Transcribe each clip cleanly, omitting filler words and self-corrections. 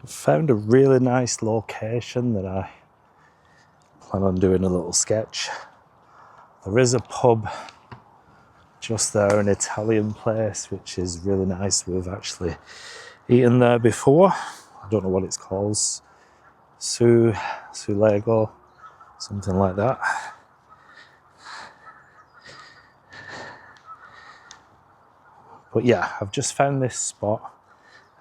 Found a really nice location that I plan on doing a little sketch. There is a pub just there, an Italian place, which is really nice. We've actually eaten there before. I don't know what it's called. Sulego, something like that. But yeah, I've just found this spot.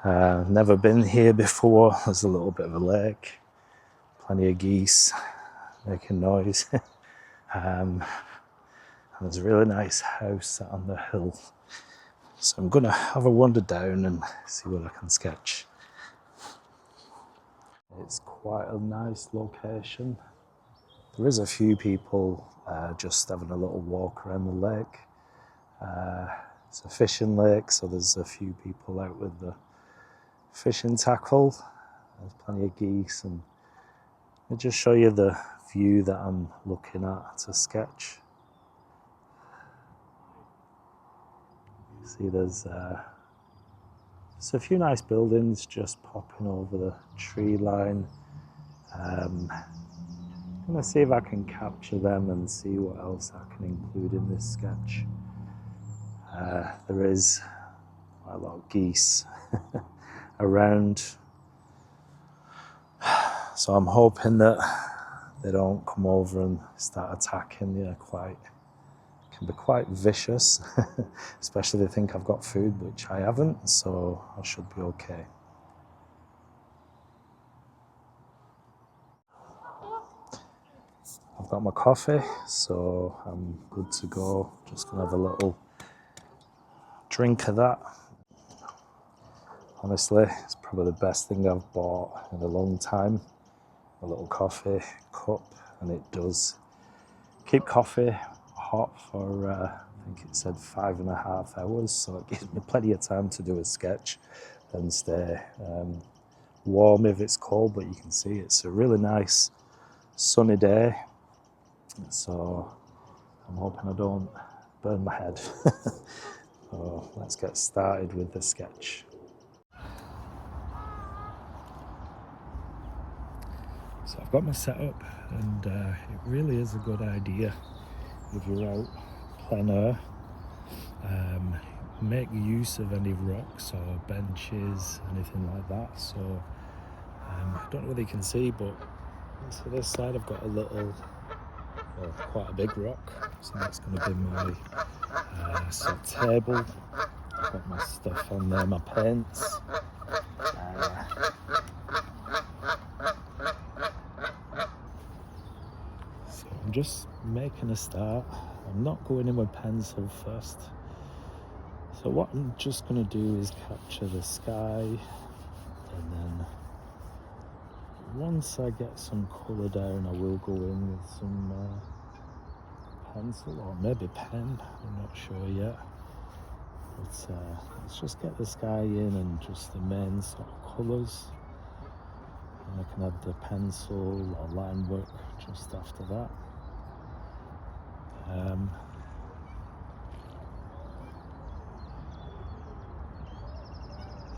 Never been here before. There's a little bit of a lake, plenty of geese making noise. And there's a really nice house sat on the hill. So I'm gonna have a wander down and see what I can sketch. It's quite a nice location. There is a few people just having a little walk around the lake. It's a fishing lake, so there's a few people out with the fishing tackle. There's plenty of geese, and I'll just show you the view that I'm looking at to sketch. See, there's a few nice buildings just popping over the tree line. I'm gonna see if I can capture them and see what else I can include in this sketch. There is quite a lot of geese around, so I'm hoping that they don't come over and start attacking. Can be quite vicious, especially if they think I've got food, which I haven't, so I should be okay. I've got my coffee, so I'm good to go. Just gonna have a little drink of that. Honestly, it's probably the best thing I've bought in a long time. A little coffee cup, and it does keep coffee hot for I think it said 5.5 hours, so it gives me plenty of time to do a sketch and stay warm if it's cold. But you can see it's a really nice sunny day, so I'm hoping I don't burn my head. So let's get started with the sketch. So I've got my setup, and it really is a good idea if you're out plein air. Make use of any rocks or benches, anything like that. So I don't know whether you can see, but so this side I've got a little, well, quite a big rock. So that's going to be my sort of table. I've got my stuff on there, my paints. So I'm just making a start. I'm not going in with pencil first. So what I'm just going to do is capture the sky, and then once I get some colour down, I will go in with some pencil or maybe pen. I'm not sure yet. But let's just get the sky in and just the main sort of colours. And I can add the pencil or line work just after that.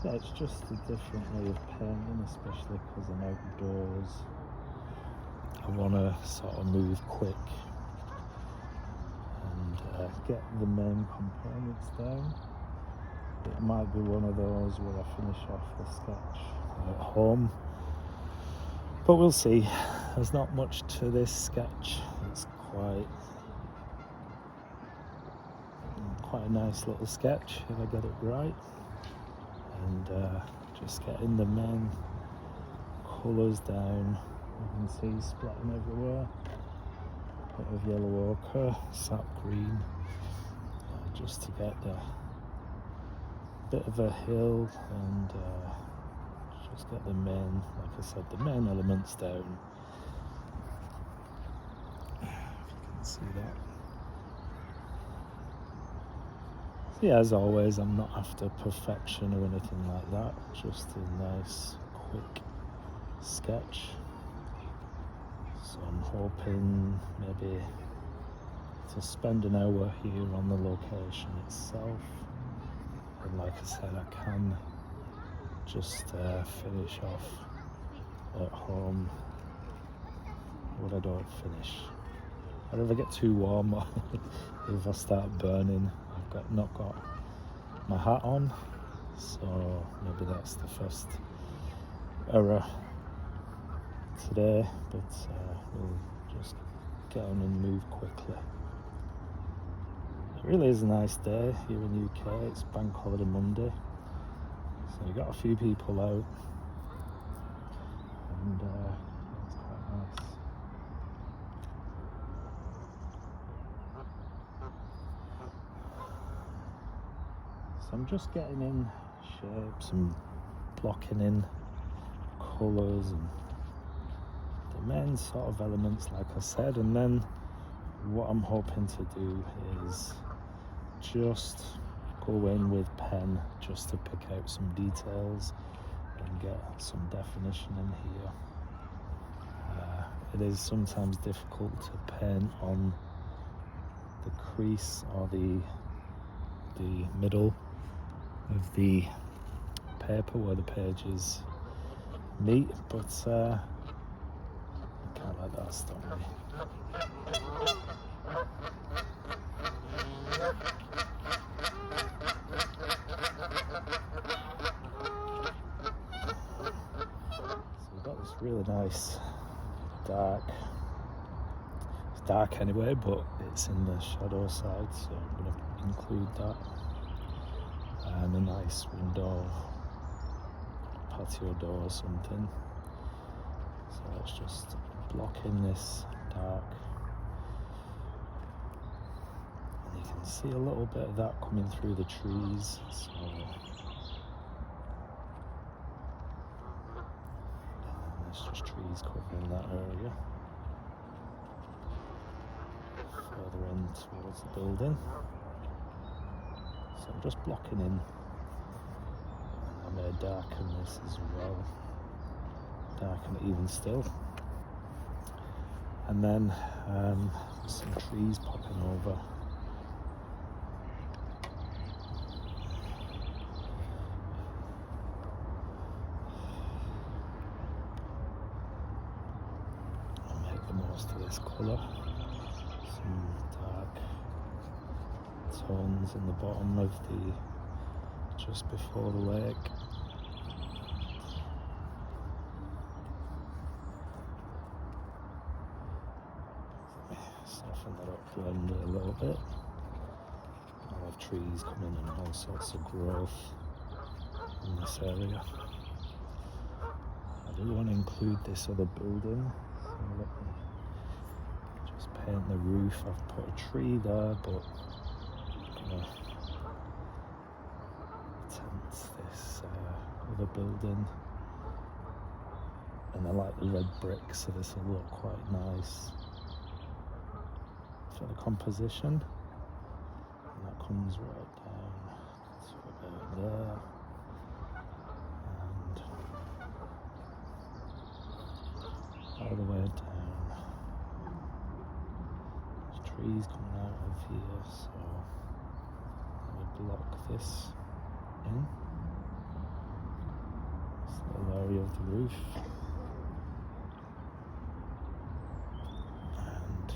Yeah, it's just a different way of painting, especially because I'm outdoors. I want to sort of move quick and get the main components down. It might be one of those where I finish off the sketch at home, but we'll see. There's not much to this sketch. It's quite a nice little sketch if I get it right. And just getting the main colours down. You can see splatting everywhere. Bit of yellow ochre, sap green, just to get the bit of a hill and just get the main, like I said, the main elements down. If you can see that. Yeah, as always, I'm not after perfection or anything like that, just a nice quick sketch. So I'm hoping maybe to spend an hour here on the location itself, and like I said, I can just finish off at home. What I don't finish. I don't ever get too warm or if I start burning. I've not got my hat on, so maybe that's the first error today, but we'll just get on and move quickly. It really is a nice day here in the UK. It's Bank Holiday Monday, so you've got a few people out, and it's quite nice. So I'm just getting in shapes and blocking in colours and the main sort of elements, like I said, and then what I'm hoping to do is just go in with pen just to pick out some details and get some definition in here. It is sometimes difficult to pen on the crease or the middle of the paper where the pages meet, but I can't let that stop me. So we've got this really nice dark, it's dark anyway, but it's in the shadow side, so I'm going to include that, and a nice window, patio door or something. So let's just block in this dark, and you can see a little bit of that coming through the trees, so there's just trees covering that area. Further in towards the building, so I'm just blocking in, and I may darken this as well, darken it even still, and then some trees popping over. I'll make the most of this colour. Some dark tones in the bottom of just before the lake. Soften that up, blend it a little bit. I'll have trees coming and all sorts of growth in this area. I do want to include this other building, so let me just paint the roof. I've put a tree there, but I'm going to tint this other building, and I like the red brick, so this will look quite nice for the composition. And that comes right down to about there, and all the way down. There's trees coming out of here, so I'm going to block this in, this little area of the roof. And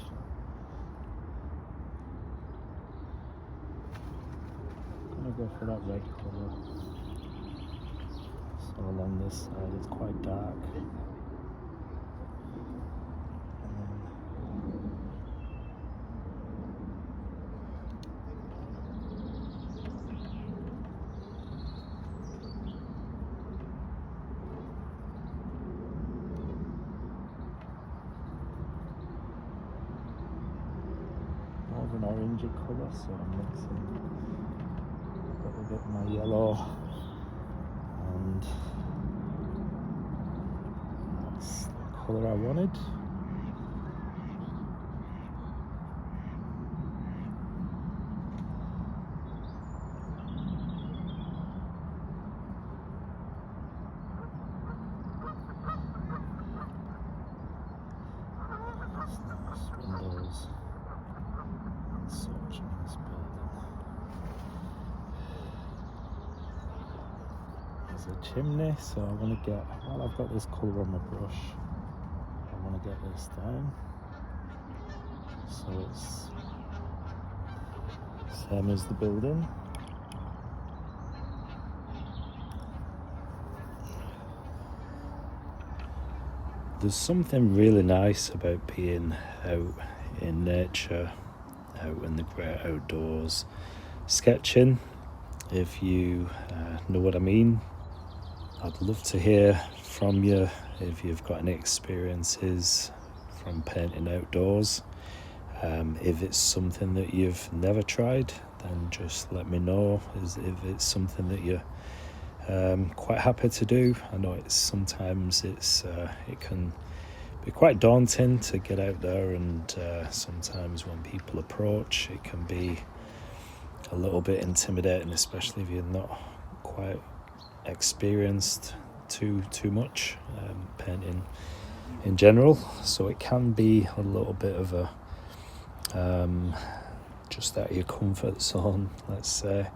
I'm going to go for that red colour. So along this side it's quite dark. More of an orangey colour, so I'm mixing a little bit of my yellow, and that's the colour I wanted. Nice windows and such in this building. There's there's a chimney, so I want to get, while I've got this colour on my brush, I want to get this down so it's same as the building. There's something really nice about being out in nature, out in the great outdoors, sketching, if you know what I mean. I'd love to hear from you if you've got any experiences from painting outdoors. If it's something that you've never tried, then just let me know. If it's something that you're quite happy to do. I know sometimes it can be quite daunting to get out there, and sometimes when people approach, it can be a little bit intimidating, especially if you're not quite experienced too much painting in general. So it can be a little bit of a just out of your comfort zone, let's say.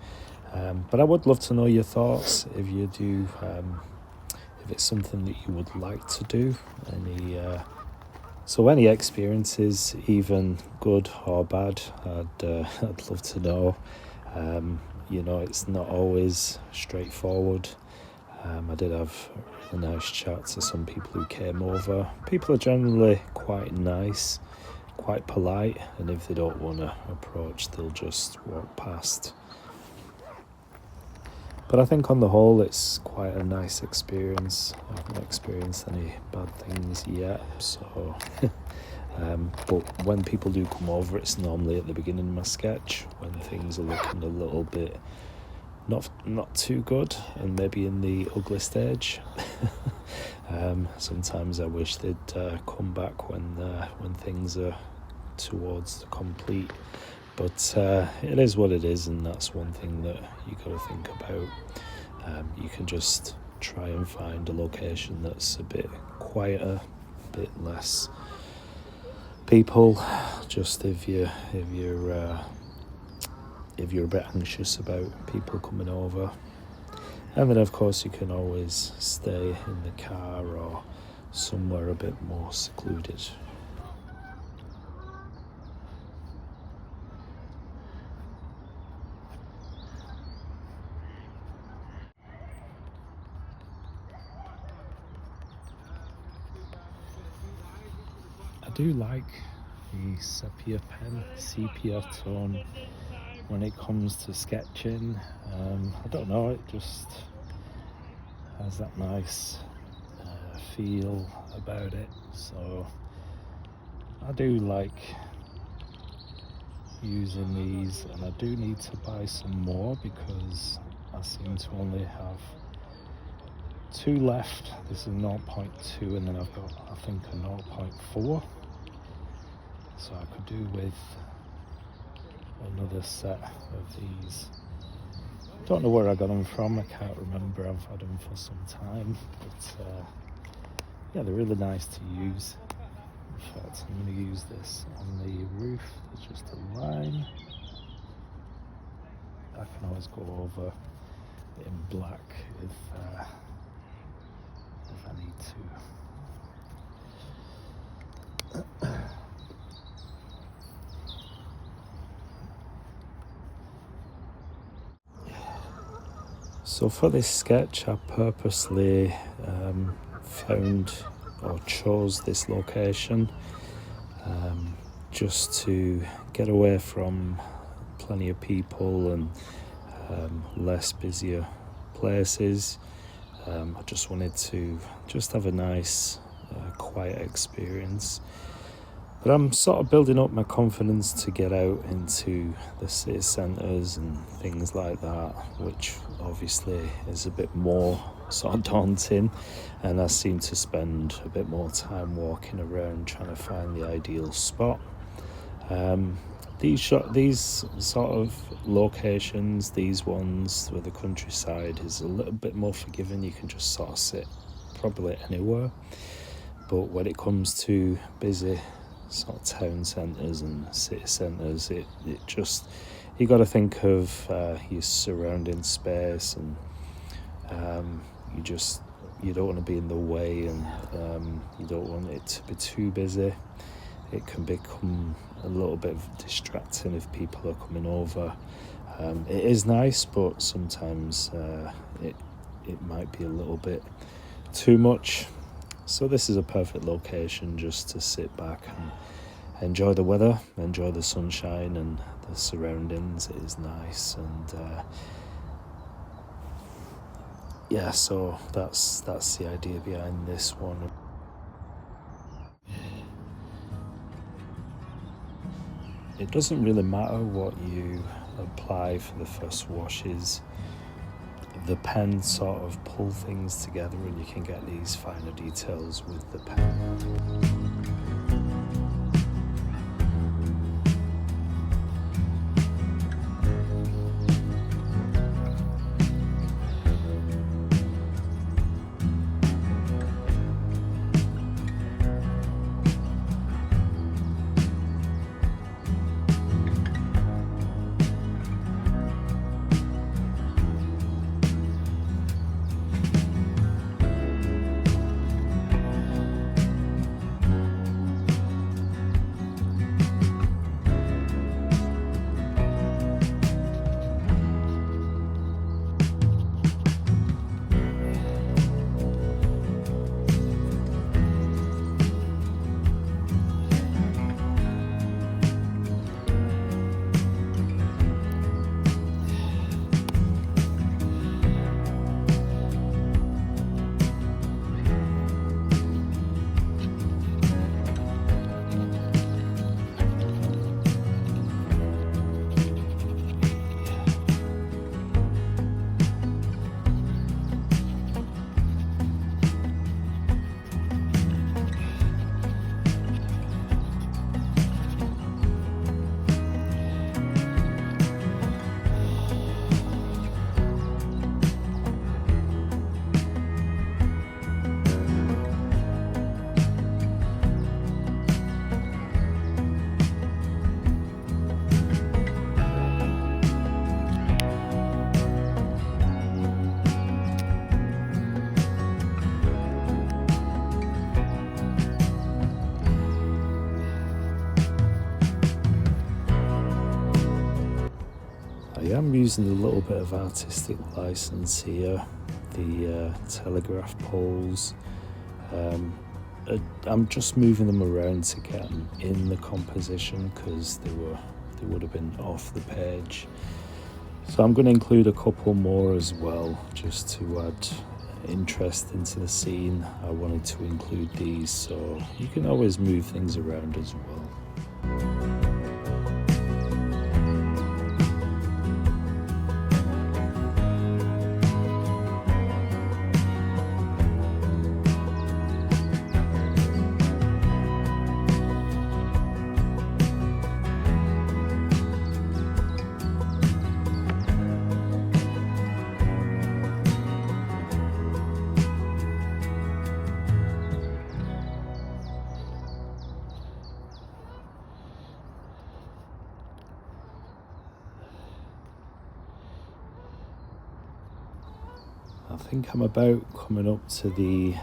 But I would love to know your thoughts if you do, if it's something that you would like to do. Any experiences, even good or bad, I'd love to know. It's not always straightforward. I did have a really nice chat to some people who came over. People are generally quite nice, quite polite, and if they don't want to approach, they'll just walk past. But I think on the whole, it's quite a nice experience. I haven't experienced any bad things yet, so but when people do come over, it's normally at the beginning of my sketch when things are looking a little bit not too good, and maybe in the ugly stage. Sometimes I wish they'd come back when things are towards the complete. But it is what it is, and that's one thing that you got to think about. You can just try and find a location that's a bit quieter, a bit less people. Just if you're a bit anxious about people coming over, and then of course you can always stay in the car or somewhere a bit more secluded. I do like the sepia tone when it comes to sketching. I don't know, it just has that nice feel about it. So I do like using these, and I do need to buy some more because I seem to only have 2 left. This is 0.2, and then I've got, I think, a 0.4. So I could do with another set of these. Don't know where I got them from, I can't remember, I've had them for some time, but yeah, they're really nice to use. In fact, I'm going to use this on the roof. There's just a line. I can always go over in black if I need to. So for this sketch, I purposely found or chose this location just to get away from plenty of people and less busier places. I just wanted to just have a nice quiet experience. But I'm sort of building up my confidence to get out into the city centres and things like that, which obviously is a bit more sort of daunting, and I seem to spend a bit more time walking around trying to find the ideal spot. These sort of locations, these ones with the countryside, is a little bit more forgiving. You can just sort of sit probably anywhere. But when it comes to busy sort of town centres and city centres, it just, you got to think of your surrounding space, and you don't want to be in the way, and you don't want it to be too busy. It can become a little bit distracting if people are coming over. It is nice, but sometimes it might be a little bit too much. So this is a perfect location just to sit back and enjoy the weather, enjoy the sunshine and the surroundings. It is nice, and yeah, so that's the idea behind this one. It doesn't really matter what you apply for the first washes. The pen sort of pull things together, and you can get these finer details with the pen. I am using a little bit of artistic license here. The telegraph poles, I'm just moving them around to get them in the composition because they would have been off the page. So I'm going to include a couple more as well, just to add interest into the scene. I wanted to include these, so you can always move things around as well. I think I'm about coming up to the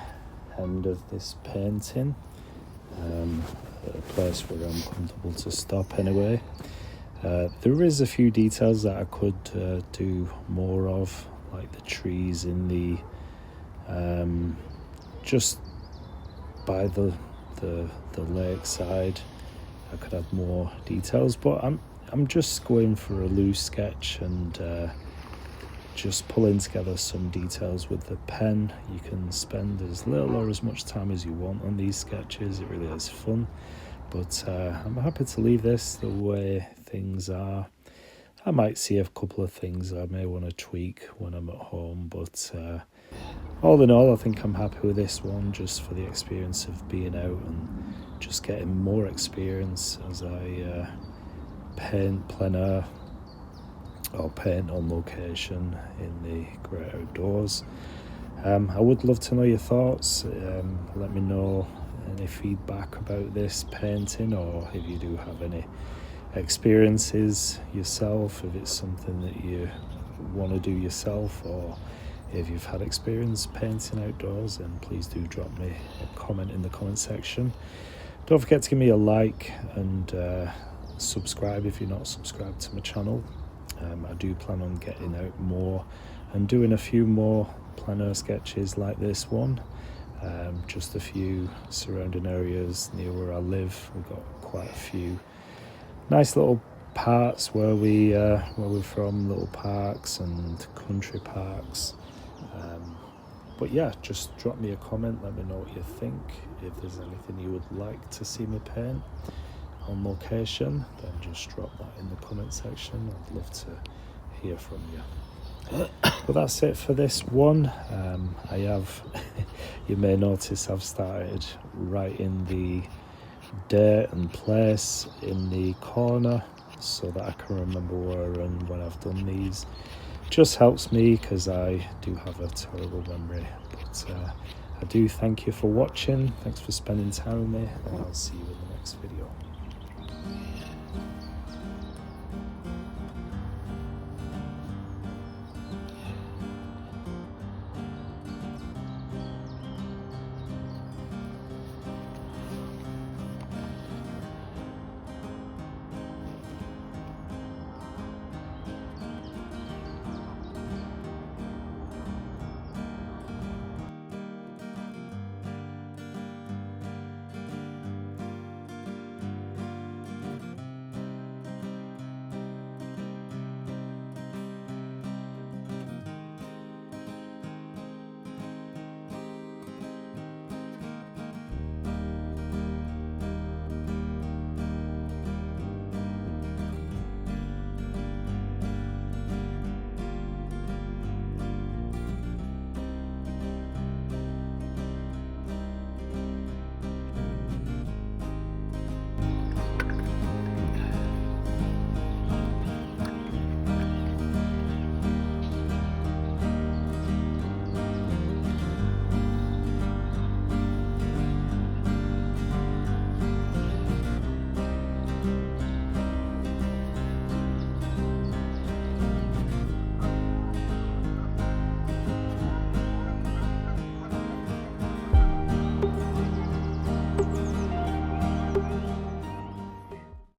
end of this painting, a place where I'm comfortable to stop anyway. There is a few details that I could do more of, like the trees in the just by the lakeside. I could have more details, but I'm just going for a loose sketch and just pulling together some details with the pen. You can spend as little or as much time as you want on these sketches. It really is fun, but I'm happy to leave this the way things are. I might see a couple of things I may want to tweak when I'm at home, but all in all, I think I'm happy with this one, just for the experience of being out and just getting more experience as I paint plein air or paint on location in the great outdoors. I would love to know your thoughts. Let me know any feedback about this painting, or if you do have any experiences yourself, if it's something that you want to do yourself, or If you've had experience painting outdoors, then please do drop me a comment in the comment section. Don't forget to give me a like and subscribe if you're not subscribed to my channel. I do plan on getting out more and doing a few more plein air sketches like this one. Just a few surrounding areas near where I live. We've got quite a few nice little parts where we're from, little parks and country parks. But yeah, just drop me a comment, let me know what you think. If there's anything you would like to see me paint on location, then just drop that in the comment section. I'd love to hear from you. But that's it for this one. I have, you may notice I've started writing the date and place in the corner so that I can remember where and when I've done these. Just helps me because I do have a terrible memory. But I do thank you for watching. Thanks for spending time with me, and I'll see you in the next video.